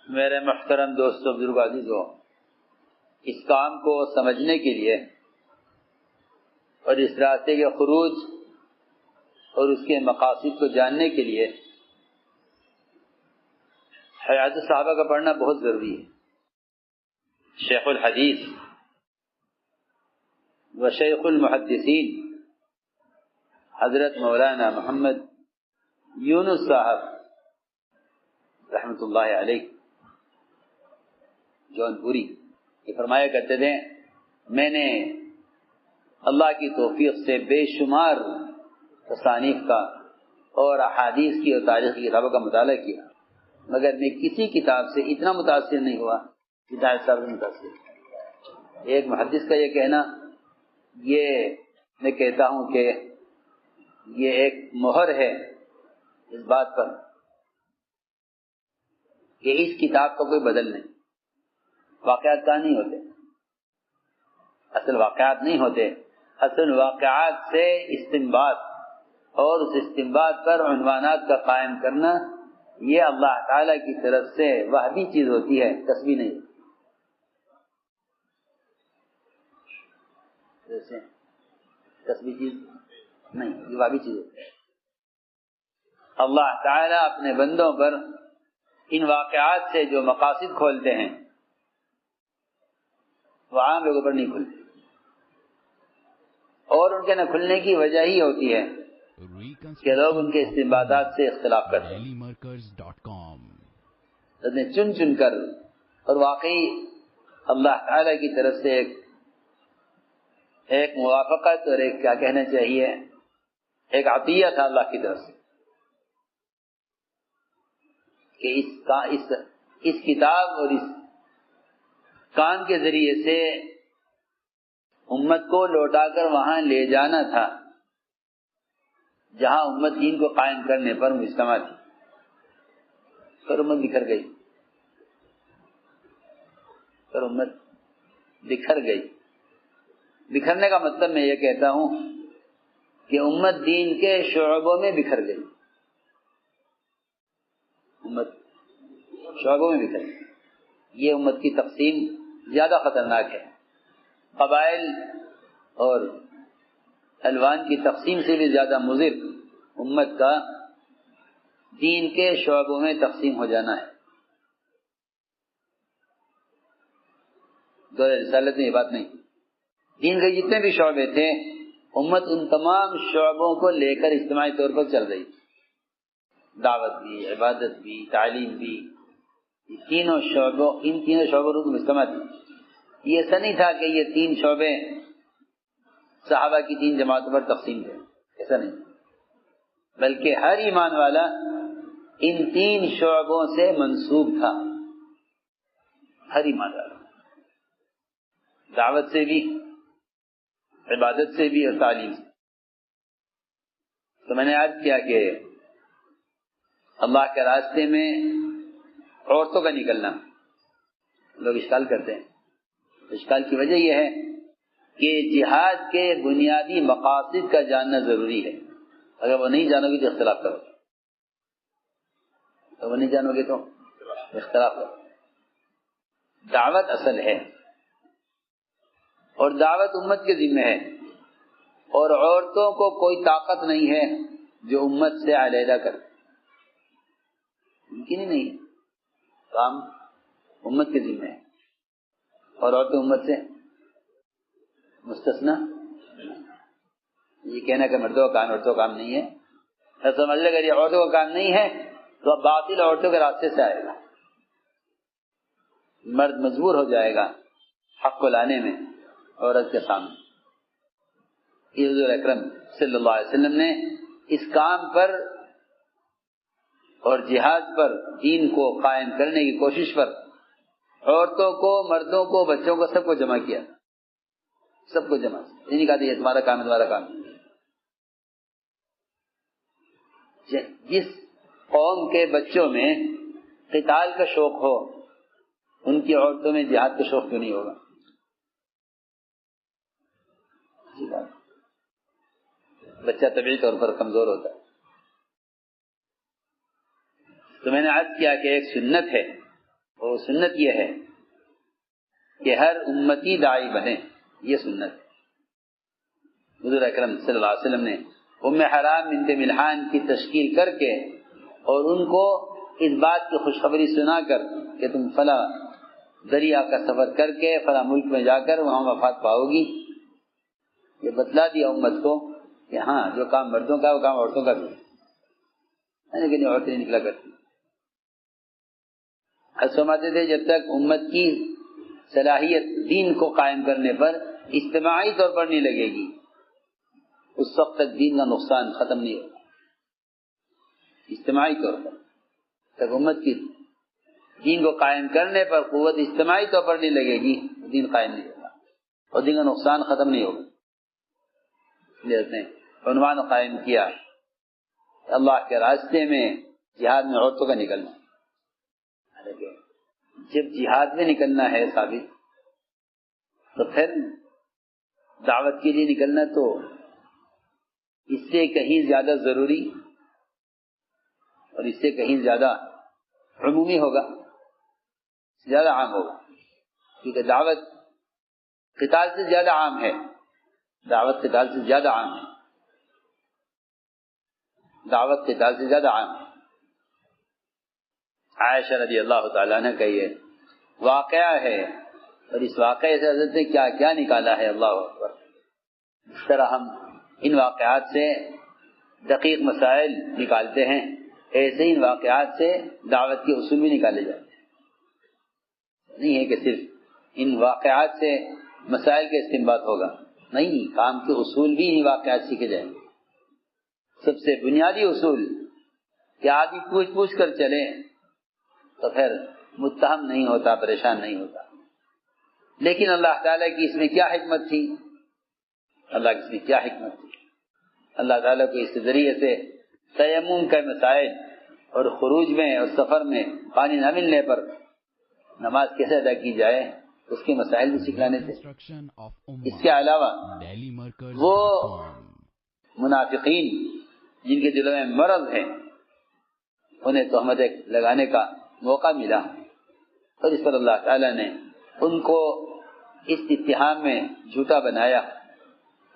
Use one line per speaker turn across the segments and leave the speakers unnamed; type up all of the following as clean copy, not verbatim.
میرے محترم دوستو، بزرگ عزیزو، اس کام کو سمجھنے کے لیے اور اس راستے کے خروج اور اس کے مقاصد کو جاننے کے لیے حیات الصحابہ کا پڑھنا بہت ضروری ہے۔ شیخ الحدیث و شیخ المحدثین حضرت مولانا محمد یونس صاحب رحمۃ اللہ علیہ جون پوری یہ فرمایا کرتے تھے، میں نے اللہ کی توفیق سے بے شمار تصانیف کا اور احادیث کی اور تاریخ کی کتابوں کا مطالعہ کیا، مگر میں کسی کتاب سے اتنا متاثر نہیں ہوا جتنا صاحب سے متاثر۔ ایک محدث کا یہ کہنا، یہ میں کہتا ہوں کہ یہ ایک مہر ہے اس بات پر کہ اس کتاب کا کوئی بدل نہیں۔ واقعات کا نہیں ہوتے، اصل واقعات نہیں ہوتے، اصل واقعات سے استنباط اور اس استنباط پر عنوانات کا قائم کرنا، یہ اللہ تعالی کی طرف سے وحی چیز ہوتی ہے، کسبی نہیں۔ کسبی چیز نہیں، یہ وحی چیز ہوتی ہے۔ اللہ تعالی اپنے بندوں پر ان واقعات سے جو مقاصد کھولتے ہیں وہ عام لوگوں پر نہیں کھلتے، اور ان کے نہ کھلنے کی وجہ ہی ہوتی ہے کہ لوگ ان کے استنباطات سے اختلاف کرتے ہیں، چن چن کر، اور واقعی اللہ تعالی کی طرف سے ایک موافقت اور ایک کیا کہنا چاہیے، ایک عطیہ تھا اللہ کی طرف سے کہ اس کتاب اور اس کام کے ذریعے سے امت کو لوٹا کر وہاں لے جانا تھا جہاں امت دین کو قائم کرنے پر مجتمع تھی، پر امت بکھر گئی، بکھرنے کا مطلب میں یہ کہتا ہوں کہ امت دین کے شعبوں میں بکھر گئی، امت شعبوں میں بکھر گئی۔ یہ امت کی تقسیم زیادہ خطرناک ہے، قبائل اور الوان کی تقسیم سے بھی زیادہ مضر امت کا دین کے شعبوں میں تقسیم ہو جانا ہے۔ دور رسالت میں یہ بات نہیں، دین کے جتنے بھی شعبے تھے امت ان تمام شعبوں کو لے کر اجتماعی طور پر چل رہی، دعوت بھی، عبادت بھی، تعلیم بھی، ان تینوں شعبوں پر مجتمع تھی۔ یہ ایسا نہیں تھا کہ یہ تین شعبے صحابہ کی تین جماعتوں پر تقسیم تھے، ایسا نہیں، بلکہ ہر ایمان والا ان تین شعبوں سے منسوب تھا، ہر ایمان والا، دعوت سے بھی، عبادت سے بھی اور تعلیم سے۔ تو میں نے عرض کیا کہ اللہ کے راستے میں عورتوں کا نکلنا، لوگ اشکال کرتے ہیں، اشکال کی وجہ یہ ہے کہ جہاد کے بنیادی مقاصد کا جاننا ضروری ہے، اگر وہ نہیں جانو گے تو اختلاف کرو، دعوت اصل ہے اور دعوت امت کے ذمہ ہے، اور عورتوں کو کوئی طاقت نہیں ہے جو امت سے علیحدہ کرے، ممکن ہی نہیں ہے، کام امت کے ذمہ ہے اور عورتیں امت سے مستثنا۔ یہ کہنا کہ مردوں کا کام عورتوں کا کام نہیں ہے، سمجھ لے اگر یہ عورتوں کا کام نہیں ہے تو اب باطل عورتوں کے راستے سے آئے گا، مرد مجبور ہو جائے گا حق کو لانے میں عورت کے سامنے۔ حضور اکرم صلی اللہ علیہ وسلم نے اس کام پر اور جہاد پر، دین کو قائم کرنے کی کوشش پر عورتوں کو، مردوں کو، بچوں کو، سب کو جمع کیا، سب کو جمع، یہ نہیں کہا یہ تمہارا کام ہے، تمہارا کام ہے۔ جس قوم کے بچوں میں قتال کا شوق ہو ان کی عورتوں میں جہاد کا شوق کیوں نہیں ہوگا؟ بچہ طبیعی طور پر کمزور ہوتا ہے۔ تو میں نے عرض کیا کہ ایک سنت ہے اور سنت یہ ہے کہ ہر امتی داعی بنے، یہ سنت ہے۔ حضور اکرم صلی اللہ علیہ وسلم نے ام حرام بنت ملحان کی تشکیل کر کے اور ان کو اس بات کی خوشخبری سنا کر کہ تم فلاں دریا کا سفر کر کے فلاں ملک میں جا کر وہاں وفات پاؤ گی، یہ بتلا دیا امت کو کہ ہاں جو کام مردوں کا وہ کام عورتوں کا بھی ہے، لیکن یہ عورتیں نکلا کرتی۔ فرماتے تھے جب تک امت کی صلاحیت دین کو قائم کرنے پر اجتماعی طور پر نہیں لگے گی، اس وقت تک دین کا نقصان ختم نہیں ہوگا۔ اجتماعی طور پر تک امت کی دین کو قائم کرنے پر قوت اجتماعی طور پر نہیں لگے گی، دین قائم نہیں ہوگا اور دین کا نقصان ختم نہیں ہوگا۔ اس نے عنوان قائم کیا اللہ کے راستے میں جہاد میں عورتوں کا نکلنا۔ جب جہاد میں نکلنا ہے ثابت، تو پھر دعوت کے لیے نکلنا تو اس سے کہیں زیادہ ضروری اور اس سے کہیں زیادہ عمومی ہوگا، زیادہ عام ہوگا، کیونکہ دعوت قتال سے زیادہ عام ہے، دعوت قتال سے زیادہ عام ہے، دعوت قتال سے زیادہ عام ہے۔ عائشہ رضی اللہ تعالیٰ عنہ کا یہ واقعہ ہے، اور اس واقعے سے حضرت نے کیا کیا نکالا ہے، اللہ اکبر۔ اس طرح ہم ان واقعات سے دقیق مسائل نکالتے ہیں، ایسے ہی ان واقعات سے دعوت کے اصول بھی نکالے جاتے ہیں۔ نہیں ہے کہ صرف ان واقعات سے مسائل کا استنباط ہوگا، نہیں، کام کے اصول بھی ان واقعات سیکھے جائیں گے۔ سب سے بنیادی اصول کہ آدمی پوچھ پوچھ کر چلے تو پھر متہم نہیں ہوتا، پریشان نہیں ہوتا۔ لیکن اللہ تعالیٰ کی اس میں کیا حکمت تھی، اللہ کی اس میں کیا حکمت تھی، اللہ تعالیٰ کو اس ذریعے سے تیمم کے مسائل اور خروج میں اور سفر میں پانی نہ ملنے پر نماز کیسے ادا کی جائے اس کے مسائل بھی سکھلانے تھے۔ اس کے علاوہ وہ منافقین جن کے دلوں میں مرض ہے انہیں تہمت لگانے کا موقع ملا، اور اس پر اللہ تعالیٰ نے ان کو اس اتہام میں جھوٹا بنایا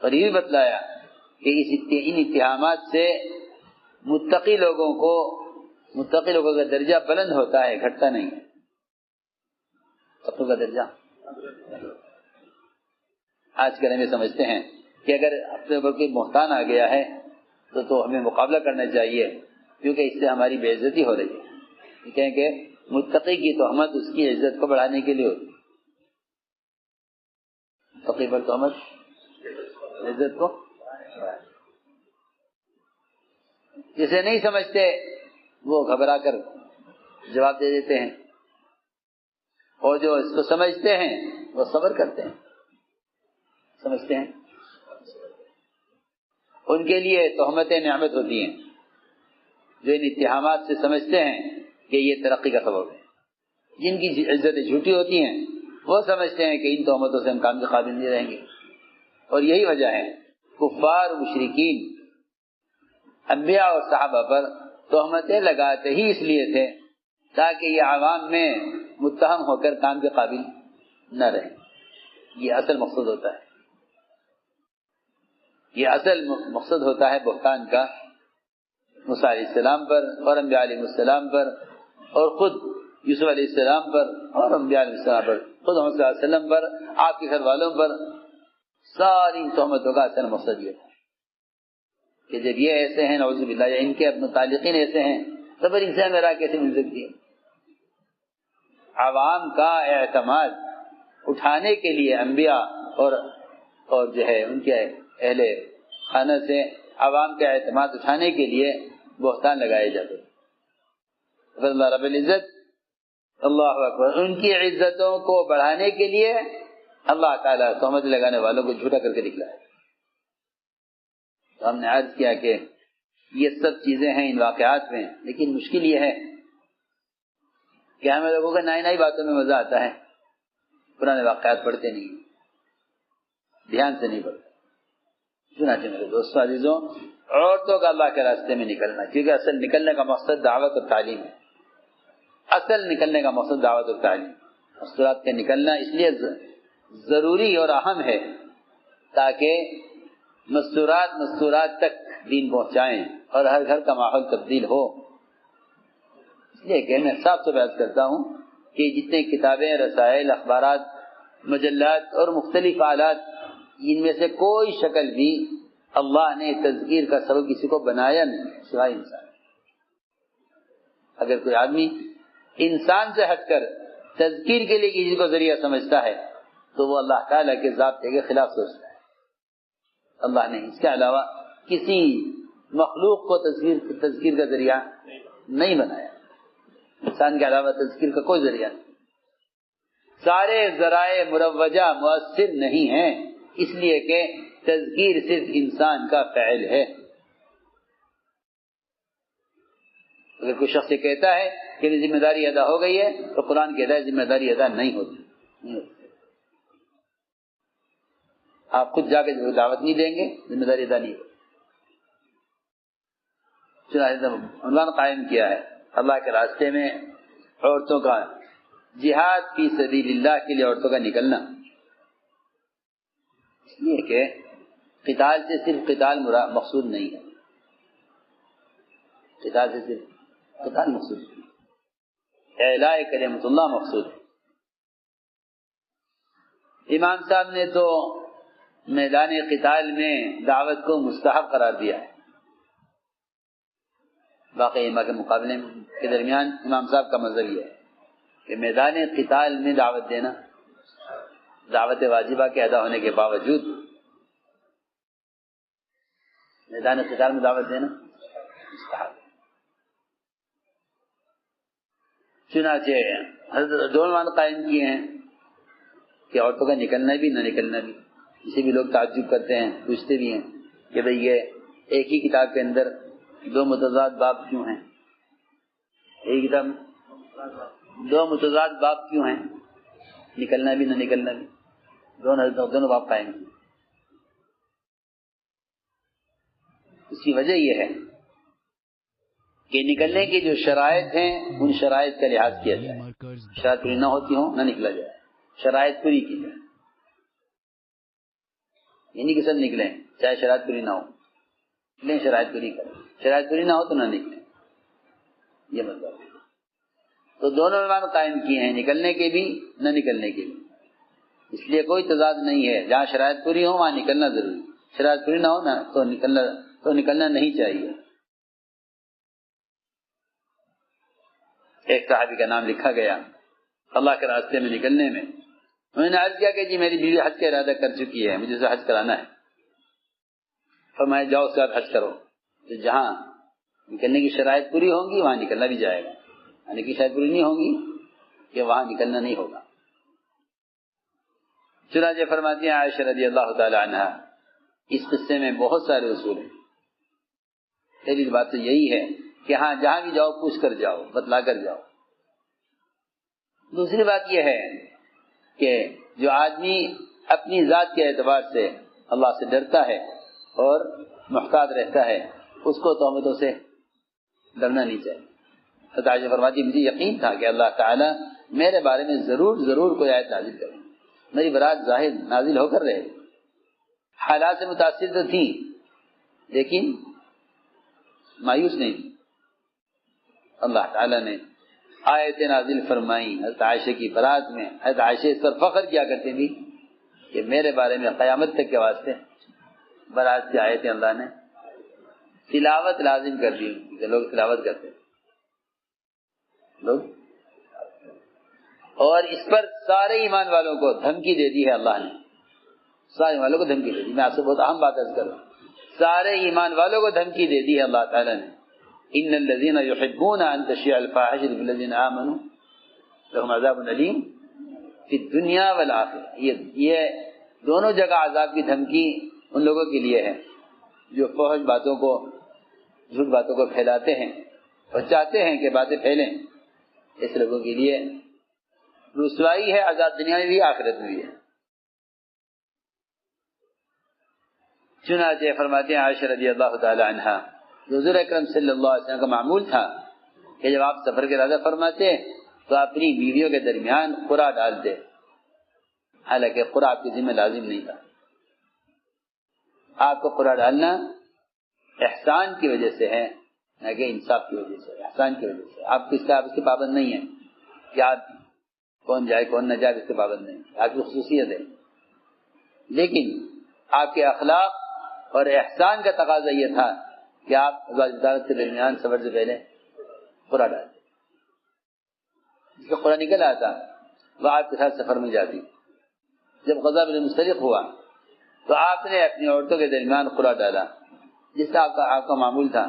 اور یہ بھی بتلایا کہ ان اتہامات سے متقی لوگوں کا درجہ بلند ہوتا ہے، گھٹتا نہیں ہے۔ تقوی کا درجہ آج کل ہمیں سمجھتے ہیں کہ اگر اپنے اوپر کوئی بہتان آ گیا ہے تو ہمیں مقابلہ کرنا چاہیے، کیونکہ اس سے ہماری بے عزتی ہو رہی ہے۔ کہیں کہ متقی کی تہمت اس کی عزت کو بڑھانے کے لیے ہوتی ہے، متقی پر تہمت عزت کو، جسے نہیں سمجھتے وہ گھبرا کر جواب دے دیتے ہیں، اور جو اس کو سمجھتے ہیں وہ صبر کرتے ہیں، سمجھتے ہیں۔ ان کے لیے تہمتیں نعمت ہوتی ہیں، جو ان اتہامات سے سمجھتے ہیں کہ یہ ترقی کا سبب ہے۔ جن کی عزتیں جھوٹی ہوتی ہیں وہ سمجھتے ہیں کہ ان تہمتوں سے ہم کام کے قابل نہیں رہیں گے، اور یہی وجہ ہے کفار مشرکین انبیاء اور صحابہ پر تہمتیں لگاتے ہی اس لیے تھے تاکہ یہ عوام میں متہم ہو کر کام کے قابل نہ رہیں۔ یہ اصل مقصد ہوتا ہے، یہ اصل مقصد ہوتا ہے بہتان کا، موسیٰ علیہ السلام پر اور انبیاء علیہ السلام پر، اور خود یوسف علیہ السلام پر اور انبیاء علیہ السلام پر، خود محمد صلی اللہ علیہ وسلم پر، آپ کے گھر والوں پر، ساری تہمتوں کا اصل مقصد یہ ہے کہ جب یہ ایسے ہیں نعوذ باللہ، یا ان کے متعلقین ایسے ہیں تو پھر ان سے ہمیں راہ کیسے مل سکتی ہے؟ عوام کا اعتماد اٹھانے کے لیے انبیاء اور جو ہے ان کے اہل خانہ سے عوام کا اعتماد اٹھانے کے لیے بہتان لگائے جاتے ہیں۔ اللہ رب العزت، اللہ اکبر، ان کی عزتوں کو بڑھانے کے لیے اللہ تعالیٰ تہمت لگانے والوں کو جھوٹا کر کے دکھلایا۔ تو ہم نے عرض کیا کہ یہ سب چیزیں ہیں ان واقعات میں، لیکن مشکل یہ ہے کہ ہمیں لوگوں کو نئی نئی باتوں میں مزہ آتا ہے، پرانے واقعات پڑھتے نہیں، دھیان سے نہیں پڑھتے۔ چنانچہ میرے دوستوں عزیزوں، عورتوں کا اللہ کے راستے میں نکلنا، کیونکہ اصل نکلنے کا مقصد دعوت اور تعلیم ہے۔ اصل نکلنے کا مقصد دعوت اور تعلیم. مستورات کا نکلنا اس لیے ضروری اور اہم ہے تاکہ مستورات تک دین پہنچائیں اور ہر گھر کا ماحول تبدیل ہو. اس لیے کہ میں صاف سے بیان کرتا ہوں کہ جتنے کتابیں، رسائل، اخبارات، مجلات اور مختلف آلات، ان میں سے کوئی شکل بھی اللہ نے تذکیر کا سبب کسی کو بنایا نہیں سوائے انسان. اگر کوئی آدمی انسان سے ہٹ کر تذکیر کے لیے کسی کو ذریعہ سمجھتا ہے تو وہ اللہ تعالیٰ کے ضابطے کے خلاف سوچتا ہے. اللہ نے اس کے علاوہ کسی مخلوق کو تذکیر کا ذریعہ نہیں بنایا. انسان کے علاوہ تذکیر کا کوئی ذریعہ نہیں. سارے ذرائع مروجہ مؤثر نہیں ہیں، اس لیے کہ تذکیر صرف انسان کا فعل ہے. اگر کوئی شخص کہتا ہے کہ ذمہ داری ادا ہو گئی ہے تو قرآن کہتا ہے ذمہ داری ادا نہیں ہوتی. آپ خود جا کے دعوت نہیں دیں گے، ذمہ داری ادا نہیں ہوتی. عنوان قائم کیا ہے اللہ کے راستے میں عورتوں کا جہاد فی سبیل اللہ کے لیے عورتوں کا نکلنا. اس لیے کہ قتال سے صرف قتال مقصود نہیں ہے. قتال سے صرف قتال مقصود نہیں، اعلاء کلمۃ اللہ مقصود ہے. امام صاحب نے تو میدان قتال میں دعوت کو مستحب قرار دیا ہے. باقی ائمہ کے مقابلے کے درمیان امام صاحب کا مذہب یہ ہے کہ میدان قتال میں دعوت دینا، دعوت واجبہ کے ادا ہونے کے باوجود میدان قتال میں دعوت دینا مستحب. چنانچہ حضرت دو عنوان قائم کیے ہیں کہ عورتوں کا نکلنا بھی نہ نکلنا بھی. اسے بھی لوگ تعجب کرتے ہیں، پوچھتے بھی ہیں کہ بھئی یہ ایک ہی کتاب کے اندر دو متضاد باب کیوں ہیں؟ ایک کتاب دو متضاد باب کیوں ہیں؟ نکلنا بھی نہ نکلنا بھی، دونوں باب قائم ہیں. اس کی وجہ یہ ہے کہ نکلنے کی جو شرائط ہیں ان شرائط کا لحاظ کیا جائے. شرائط پوری نہ ہوتی ہوں نہ نکلا جائے، شرائط پوری کی جائے. یعنی کہ سب نکلیں چاہے شرائط پوری نہ ہو، نکلیں شرائط پوری کریں، شرائط پوری نہ ہو تو نہ نکلیں. یہ مطلب ہے. تو دونوں عنوان قائم کیے ہیں، نکلنے کے بھی نہ نکلنے کے بھی. اس لیے کوئی تضاد نہیں ہے، جہاں شرائط پوری ہو وہاں نکلنا ضروری، شرائط پوری نہ ہو نا تو نکلنا نہیں چاہیے. ایک صحابی کا نام لکھا گیا اللہ کے راستے میں نکلنے میں. انہوں نے عرض کیا کہ جی میری بیوی حج کا ارادہ کر چکی ہے، مجھے اسے حج کرانا ہے. فرمایا جاؤ اس کے بعد حج کرو. تو جہاں نکلنے کی شرائط پوری ہوں گی وہاں نکلنا بھی جائے گا، یعنی کہ شرائط پوری نہیں ہوں گی کہ وہاں نکلنا نہیں ہوگا. چنانچہ فرماتی ہیں عائشہ رضی اللہ تعالی عنہا، اس قصے میں بہت سارے اصول ہیں. پہلی بات تو یہی ہے کہ ہاں جہاں بھی جاؤ پوچھ کر جاؤ، بتلا کر جاؤ. دوسری بات یہ ہے کہ جو آدمی اپنی ذات کے اعتبار سے اللہ سے ڈرتا ہے اور محتاط رہتا ہے اس کو تہمتوں سے ڈرنا نہیں چاہیے. عائشہ فرماتی مجھے یقین تھا کہ اللہ تعالیٰ میرے بارے میں ضرور کوئی آیت نازل کرے، میری برات ظاہر نازل ہو کر رہے. حالات سے متاثر تو تھی لیکن مایوس نہیں تھی. اللہ تعالیٰ نے آیت نازل فرمائی حضرت عائشہ کی برات میں. حضرت عائشہ اس پر فخر کیا کرتی تھی کہ میرے بارے میں قیامت تک کے واسطے برات کی آیتیں اللہ نے تلاوت لازم کر دی کہ لوگ تلاوت کرتے لوگ. اور اس پر سارے ایمان والوں کو دھمکی دے دی ہے اللہ نے. سارے ایمان والوں کو دھمکی دے دی. میں آپ سے بہت اہم بات عرض کر رہا ہوں، سارے ایمان والوں کو دھمکی دے دی ہے اللہ تعالیٰ نے. ان الذين يحبون ان تشيع الفاحشة في الذين آمنوا لهم عذاب أليم في الدنيا والآخرة. یہ دونوں جگہ عذاب کی دھمکی ان لوگوں کے لیے ہے جو فحش باتوں کو، جھوٹ باتوں کو پھیلاتے ہیں اور چاہتے ہیں کہ باتیں پھیلیں. اس لوگوں کے لیے رسوائی ہے، عذاب دنیا میں بھی آخرت میں بھی ہے. چنانچہ فرماتے ہیں عائشہ رضی اللہ تعالی عنہا، حضور اکرم صلی اللہ علیہ وسلم کا معمول تھا کہ جب آپ سفر کے ارادہ فرماتے تو اپنی بیویوں کے درمیان قرعہ ڈالتے، حالانکہ قرعہ آپ کے ذمہ لازم نہیں تھا۔ آپ کو قرعہ ڈالنا احسان کی وجہ سے ہے، نہ کہ انصاف کی وجہ سے، احسان کی وجہ سے۔ آپ اس کے پابند نہیں ہیں کہ آپ کون جائے کون نہ جائے، اس کے پابند نہیں، آپ کی خصوصیت ہے، لیکن آپ کے اخلاق اور احسان کا تقاضا یہ تھا کہ آپ ازواج کے درمیان سفر سے پہلے قرعہ ڈالتے۔ جس کا قرعہ نکل آتا وہ آپ کے ساتھ سفر میں جاتی۔ جب غزوہ بنی مصطلق ہوا تو آپ نے اپنی عورتوں کے درمیان قرعہ ڈالا، جس کا آپ کا معمول تھا۔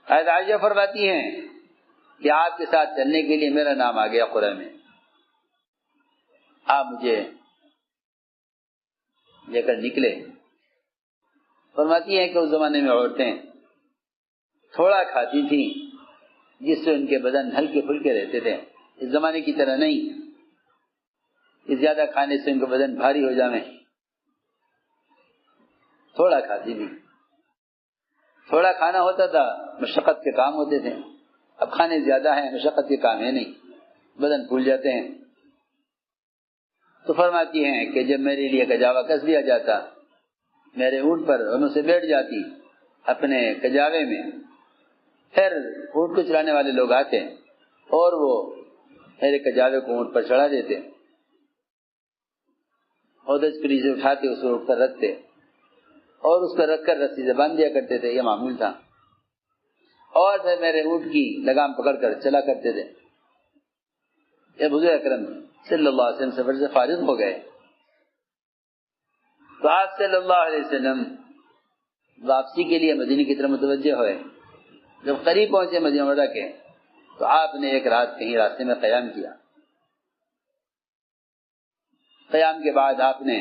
حضرت عائشہ فرماتی ہیں کہ آپ کے ساتھ چلنے کے لیے میرا نام آ گیا قرعہ میں، آپ مجھے لے کر نکلے۔ فرماتی ہیں کہ اس زمانے میں عورتیں تھوڑا کھاتی تھیں جس سے ان کے بدن ہلکے پھلکے رہتے تھے، اس زمانے کی طرح نہیں کہ زیادہ کھانے سے ان کا بدن بھاری ہو جائے۔ تھوڑا کھاتی تھی، تھوڑا کھانا ہوتا تھا، مشقت کے کام ہوتے تھے۔ اب کھانے زیادہ ہیں، مشقت کے کام ہے نہیں، بدن پھول جاتے ہیں۔ تو فرماتی ہیں کہ جب میرے لیے کجاوا کس دیا جاتا، میرے اونٹ پر ان سے بیٹھ جاتی اپنے کجاوے میں، پھر اونٹ کو چلانے والے لوگ آتے اور وہ میرے کجاوے کو اونٹ پر چڑھا دیتے، ہودج پری سے اٹھاتے، اس کو اٹھ کر رکھتے اور اس کو رکھ کر رسی سے باندھ دیا کرتے تھے، یہ معمول تھا۔ اور پھر میرے اونٹ کی لگام پکڑ کر چلا کرتے تھے۔ جب حضور اکرم صلی اللہ علیہ وسلم سفر سے فارغ ہو گئے تو آپ صلی اللہ علیہ وسلم واپسی کے لیے مدینے کی طرف متوجہ ہوئے۔ جب قریب پہنچے مدینہ منورہ کے تو آپ نے ایک رات کہیں راستے میں قیام کیا۔ قیام کے بعد آپ نے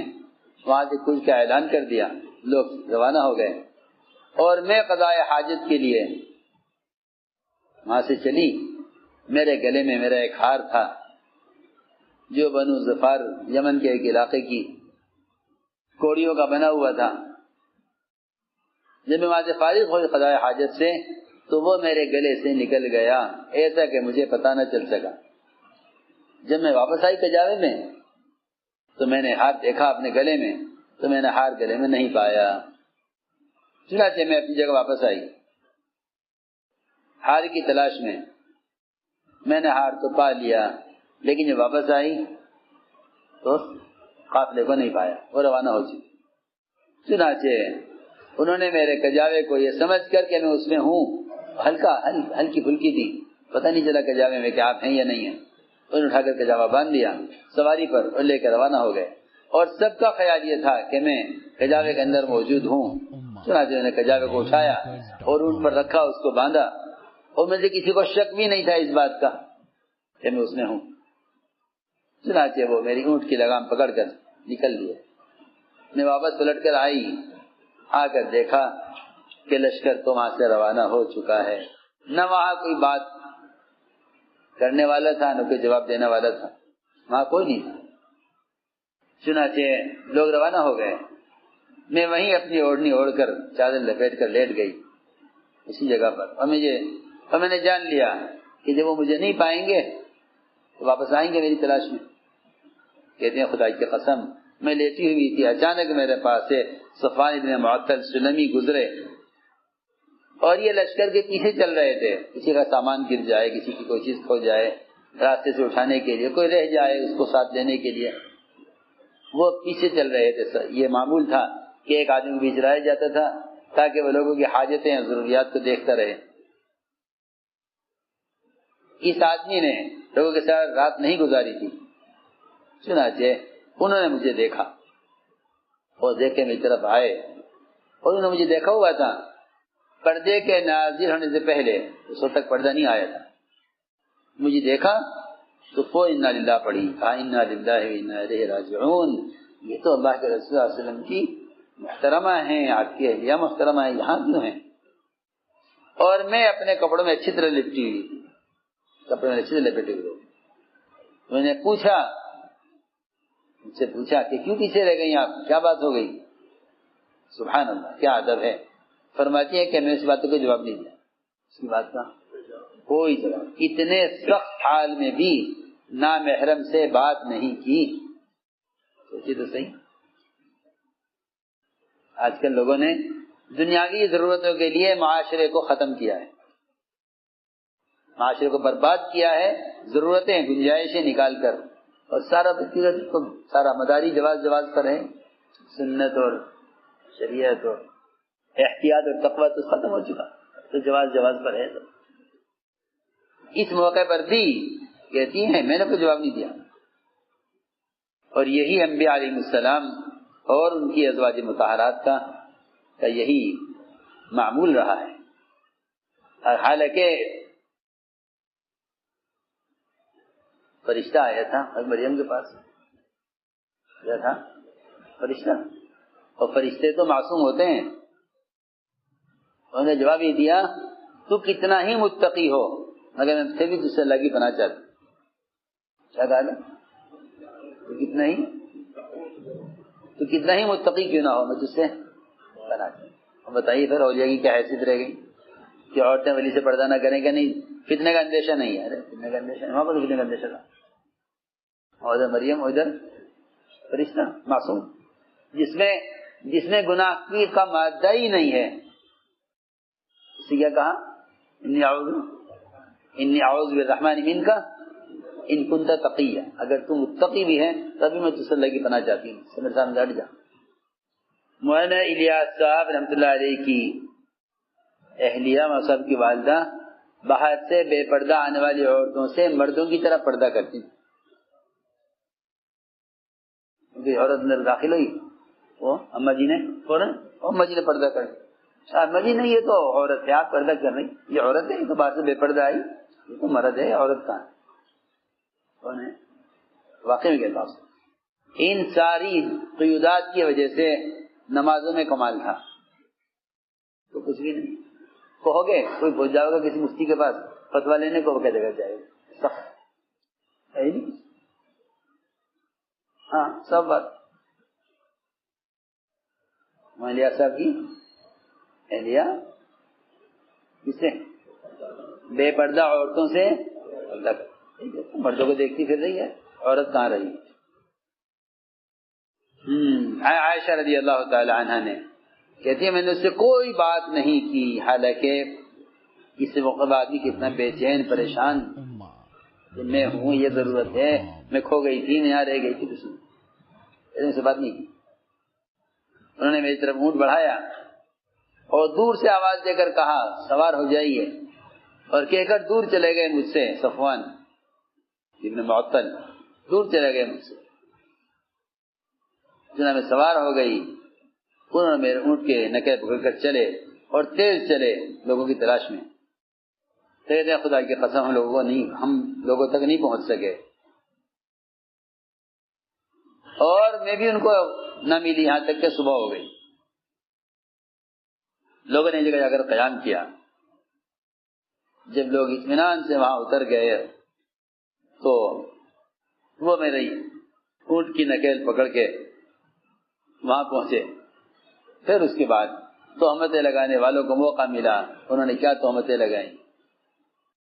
وہاں سے کچھ کا اعلان کر دیا، لوگ روانہ ہو گئے اور میں قضاء حاجت کے لیے وہاں سے چلی۔ میرے گلے میں میرا ایک ہار تھا جو بنو ظفار یمن کے ایک علاقے کی کوڑیوں کا بنا ہوا تھا۔ جب میں وہاں سے فارغ ہوئی قضاء حاجت سے تو وہ میرے گلے سے نکل گیا، ایسا کہ مجھے پتہ نہ چل سکا۔ جب میں واپس آئی کجاوے میں تو میں نے ہاتھ دیکھا اپنے گلے میں، تو میں نے ہار گلے میں نہیں پایا۔ چنانچہ میں اپنی جگہ واپس آئی ہار کی تلاش میں نے ہار تو پا لیا، لیکن جب واپس آئی تو قافلے کو نہیں پایا، وہ روانہ ہو چکی۔ چنانچہ انہوں نے میرے کجاوے کو یہ سمجھ کر کہ میں اس میں ہوں، ہلکی پھلکی تھی، پتہ نہیں چلا کجاوے میں کہ آپ ہیں یا نہیں ہیں، انہوں نے اٹھا کر کجاوا باندھ دیا سواری پر اور لے کر روانہ ہو گئے، اور سب کا خیال یہ تھا کہ میں کجاوے کے اندر موجود ہوں۔ چنانچہ انہوں نے کجاوے کو اٹھایا اور اونٹ پر رکھا، اس کو باندھا، اور مجھے کسی کو شک بھی نہیں تھا اس بات کا کہ میں اس میں ہوں۔ چنانچہ وہ میری اونٹ کی لگام پکڑ کر نکل لیے۔ میں واپس پلٹ کر آئی، آ کر دیکھا کہ لشکر تو وہاں سے روانہ ہو چکا ہے، نہ وہاں کوئی بات کرنے والا تھا نہ کوئی جواب دینے والا تھا، وہاں کوئی نہیں تھا۔ چنانچہ لوگ روانہ ہو گئے، میں وہیں اپنی اوڑھنی اوڑھ کر چادر لپیٹ کر لیٹ گئی اسی جگہ پر، اور میں نے جان لیا کہ جب وہ مجھے نہیں پائیں گے تو واپس آئیں گے میری تلاش میں۔ کہتے ہیں خدا کی قسم میں لیٹی ہوئی تھی، اچانک میرے پاس سے صفوان بن معطل سلمی گزرے اور یہ لشکر کے پیچھے چل رہے تھے، کسی کا سامان گر جائے، کسی کی کوئی چیز کھو جائے، راستے سے اٹھانے کے لیے، کوئی رہ جائے اس کو ساتھ لینے کے لیے، وہ پیچھے چل رہے تھے۔ یہ معمول تھا کہ ایک آدمی بیچ لایا جاتا تھا تاکہ وہ لوگوں کی حاجتیں ضروریات کو دیکھتا رہے۔ اس آدمی نے لوگوں کے ساتھ رات نہیں گزاری تھی، چنانچہ انہوں نے مجھے دیکھا اور دیکھ کے میری طرف آئے، اور انہوں نے مجھے دیکھا ہوا تھا پردے کے نازل ہونے سے پہلے، اس وقت تک پردہ نہیں آیا تھا۔ مجھے دیکھا تو فوراً انا للہ پڑھی، کہا انا للہ و انا الیہ راجعون، یہ تو اللہ کے رسول صلی اللہ علیہ وسلم کی محترمہ ہیں، آپ کی اہلیہ محترمہ ہیں، یہاں کیوں ہیں؟ اور میں اپنے کپڑوں میں اچھی طرح لپٹی ہوئی تھی، کپڑے میں اچھی طرح لپٹے ہوئے۔ میں نے مجھ سے پوچھا کہ کیوں پیچھے رہ گئی آپ، کیا بات ہو گئی؟ سبحان اللہ، کیا ادب ہے۔ فرماتی ہے کہ میں اس بات کو کوئی جواب نہیں دیا، اس کی بات کا کوئی جواب۔ اتنے سخت حال میں بھی نامحرم سے بات نہیں کی. سوچیے تو صحیح. آج کل لوگوں نے دنیاوی ضرورتوں کے لیے معاشرے کو ختم کیا ہے، معاشرے کو برباد کیا ہے، ضرورتیں گنجائشیں نکال کر، اور سارا مداری جواز پر ہے. سنت اور شریعت اور احتیاط اور تقویٰ تو ختم ہو چکا، تو جواز پر ہے. تو اس موقع پر بھی کہتی ہیں میں نے کوئی جواب نہیں دیا. اور یہی انبیاء علیہ السلام اور ان کی ازواج مطہرات کا یہی معمول رہا ہے. اور حالانکہ فرشتہ آیا تھا مریم کے پاس، کیا تھا فرشتہ، اور فرشتے تو معصوم ہوتے ہیں. انہوں نے جواب یہ دیا تو کتنا ہی متقی ہو مگر میں پھر بھی تجھ سے اللہ کی پناہ چاہتا ہوں. کیا کہا نا؟ تو کتنا ہی متقی کیوں نہ ہو میں تجھ سے پناہ چاہتا ہوں. بتائیے پھر اولیاء کی کیا حیثیت رہ گئی کہ عورتیں ولی سے پردہ نہ کریں گا؟ نہیں، فتنے کا اندیشہ نہیں ہے. فتنے کا اندیشہ وہاں پر فتنے کا اندیشہ تھا. ادھر مریم ادھر فرشتہ معصوم، جس میں گناہ کا مادہ ہی نہیں ہے. اس سے کیا کہا؟ انی اعوذ بالرحمن منک ان کنت تقیہ، اگر تم متقی بھی ہے تبھی میں تجھ سے اللہ کی پناہ چاہتی ہوں، میرے سامنے ہٹ جا. مولانا الیاس صاحب رحمۃ اللہ علیہ کی اہلیہ صاحب کی والدہ باہر سے بے پردہ آنے والی عورتوں سے مردوں کی طرح پردہ کرتی تھی. عورت اندر داخل ہوئی، وہ اما جی نے پردہ کر دیا. اما جی نہیں، یہ تو عورت ہے، آپ پردہ کر رہی، یہ عورت ہے، یہ تو باہر سے بے پردہ آئی، یہ تو مرد ہے، عورت کہاں ہے؟ کون ہے؟ واقعی میں کہتا ہوں ان ساری قیودات کی وجہ سے نمازوں میں کمال تھا. تو کچھ بھی نہیں کہو گے، کوئی پہنچ جاؤ گا کسی مفتی کے پاس فتویٰ لینے کو، وہ کہہ دے گا جائے گا سخت ہے نہیں. ہاں سب بات اہلیہ صاحب کی اہلیہ کس سے؟ بے پردہ عورتوں سے پردہ کر، مردوں کو دیکھتی پھر رہی ہے، عورت کہاں رہی. عائشہ رضی اللہ تعالی عنہ نے کہتی ہے میں نے اس سے کوئی بات نہیں کی، حالانکہ اس موقع بعد بھی کتنا بے چین پریشان کہ میں ہوں، یہ ضرورت ہے، میں کھو گئی تھی، میں یہاں رہ گئی تھی، کچھ سے بات نہیں کی. انہوں نے میری طرف اونٹ بڑھایا اور دور سے آواز دے کر کہا سوار ہو جائیے، اور کہہ کر دور چلے گئے مجھ سے. صفوان ابن معطل دور چلے گئے مجھ سے. جناب میں سوار ہو گئی، انہوں نے میرے اونٹ کے نکے پکڑ کر چلے اور تیز چلے لوگوں کی تلاش میں. کہتے ہیں خدا کی قسم ہم لوگوں تک نہیں پہنچ سکے، اور میں بھی ان کو نہ ملی، یہاں تک کہ صبح ہو گئی. لوگوں نے جگہ جا کر قیام کیا. جب لوگ اطمینان سے وہاں اتر گئے تو وہ میری اونٹ کی نکیل پکڑ کے وہاں پہنچے. پھر اس کے بعد تہمتیں لگانے والوں کو موقع ملا. انہوں نے کیا تہمتیں لگائیں؟